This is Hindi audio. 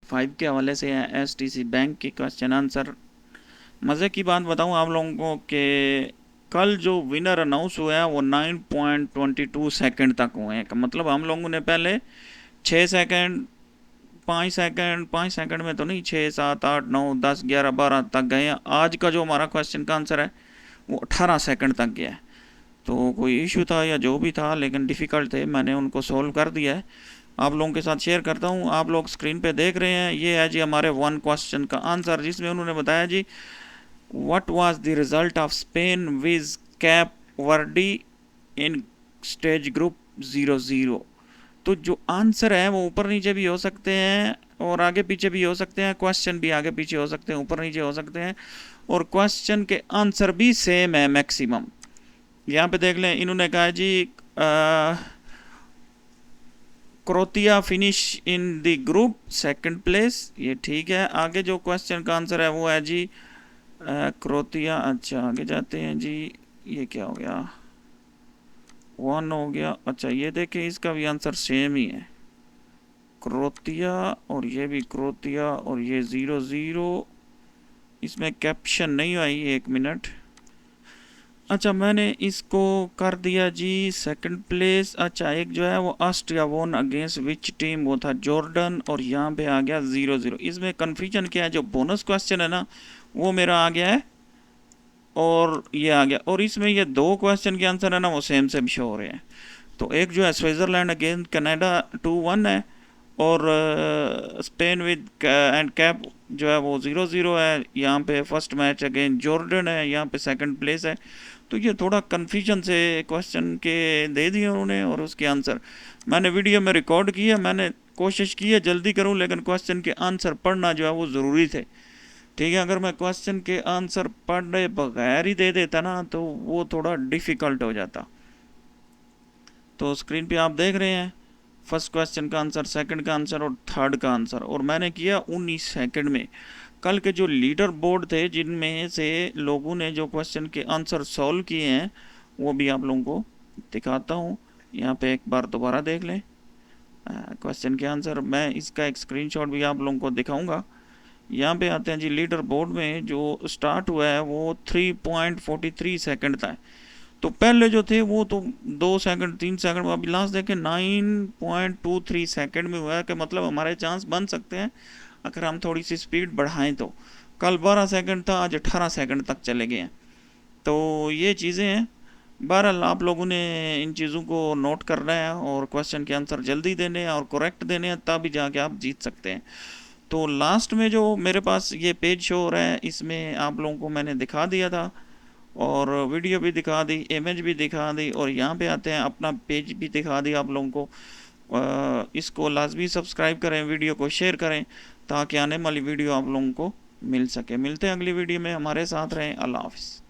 5 के हवाले से है, STC बैंक के क्वेश्चन आंसर। मज़े की बात बताऊं आप लोगों को कि कल जो विनर अनाउंस हुआ है वो 9.22 सेकंड तक हुए हैं। मतलब हम लोगों ने पहले 6 सेकंड 5 सेकंड में तो नहीं, 6 7 8 9 10 11 12 तक गए हैं। आज का जो हमारा क्वेश्चन का आंसर है वो 18 सेकंड तक गया है। तो कोई इशू था या जो भी था, लेकिन डिफ़िकल्ट थे, मैंने उनको सोल्व कर दिया है। आप लोगों के साथ शेयर करता हूँ। आप लोग स्क्रीन पे देख रहे हैं, ये है जी हमारे 1 क्वेश्चन का आंसर, जिसमें उन्होंने बताया जी what was the result of Spain vs Cape Verde in stage group 0-0। तो जो आंसर है वो ऊपर नीचे भी हो सकते हैं और आगे पीछे भी हो सकते हैं, क्वेश्चन भी आगे पीछे हो सकते हैं, ऊपर नीचे हो सकते हैं, और क्वेश्चन के आंसर भी सेम है मैक्सिमम। यहाँ पे देख लें, इन्होंने कहा जी Croatia finish in the group second place, ये ठीक है। आगे जो क्वेश्चन का आंसर है वो है जी क्रोतिया, अच्छा आगे जाते हैं जी, ये क्या हो गया, 1 हो गया। अच्छा ये देखें, इसका भी आंसर सेम ही है, क्रोतिया, और ये भी क्रोतिया, और ये 0-0। इसमें कैप्शन नहीं आई, 1 मिनट। अच्छा मैंने इसको कर दिया जी सेकंड प्लेस। अच्छा एक जो है वो ऑस्ट्रिया वोन अगेंस्ट विच टीम, वो था जॉर्डन, और यहाँ पे आ गया 0-0। इसमें कन्फ्यूजन क्या है, जो बोनस क्वेश्चन है ना वो मेरा आ गया है और ये आ गया, और इसमें ये 2 क्वेश्चन के आंसर है ना वो सेम सेम शो हो रहे हैं। तो एक जो है स्विट्ज़रलैंड अगेंस्ट कनाडा 2-1 है, और स्पेन विद एंड कैप जो है वो 0-0 है। यहाँ पे फर्स्ट मैच अगेंस्ट जॉर्डन है, यहाँ पे सेकंड प्लेस है। तो ये थोड़ा कन्फ्यूजन से क्वेश्चन के दे दिए उन्होंने, और उसके आंसर मैंने वीडियो में रिकॉर्ड किया। मैंने कोशिश की है जल्दी करूं, लेकिन क्वेश्चन के आंसर पढ़ना जो है वो ज़रूरी थे। ठीक है, अगर मैं क्वेश्चन के आंसर पढ़े बगैर ही दे देता ना तो वो थोड़ा डिफ़िकल्ट हो जाता। तो स्क्रीन पे आप देख रहे हैं फर्स्ट क्वेश्चन का आंसर, सेकंड का आंसर और थर्ड का आंसर, और मैंने किया 19 सेकंड में। कल के जो लीडर बोर्ड थे जिनमें से लोगों ने जो क्वेश्चन के आंसर सॉल्व किए हैं वो भी आप लोगों को दिखाता हूँ। यहाँ पे एक बार दोबारा देख लें क्वेश्चन के आंसर। मैं इसका एक स्क्रीनशॉट भी आप लोगों को दिखाऊंगा। यहाँ पे आते हैं जी, लीडर बोर्ड में जो स्टार्ट हुआ है वो 3.43 सेकंड था। तो पहले जो थे वो तो 2 सेकंड 3 सेकंड, अभी लास्ट देखें 9.23 सेकंड में हुआ है, कि मतलब हमारे चांस बन सकते हैं अगर हम थोड़ी सी स्पीड बढ़ाएं तो। कल 12 सेकंड था, आज 18 सेकंड तक चले गए हैं। तो ये चीज़ें हैं। बहरहाल आप लोगों ने इन चीज़ों को नोट करना है और क्वेश्चन के आंसर जल्दी देने हैं और करेक्ट देने हैं, तभी जाके आप जीत सकते हैं। तो लास्ट में जो मेरे पास ये पेज शो हो रहा है, इसमें आप लोगों को मैंने दिखा दिया था, और वीडियो भी दिखा दी, इमेज भी दिखा दी, और यहाँ पे आते हैं अपना पेज भी दिखा दिया आप लोगों को। इसको लाजमी सब्सक्राइब करें, वीडियो को शेयर करें, ताकि आने वाली वीडियो आप लोगों को मिल सके। मिलते हैं अगली वीडियो में, हमारे साथ रहें। अल्लाह हाफ़िज़।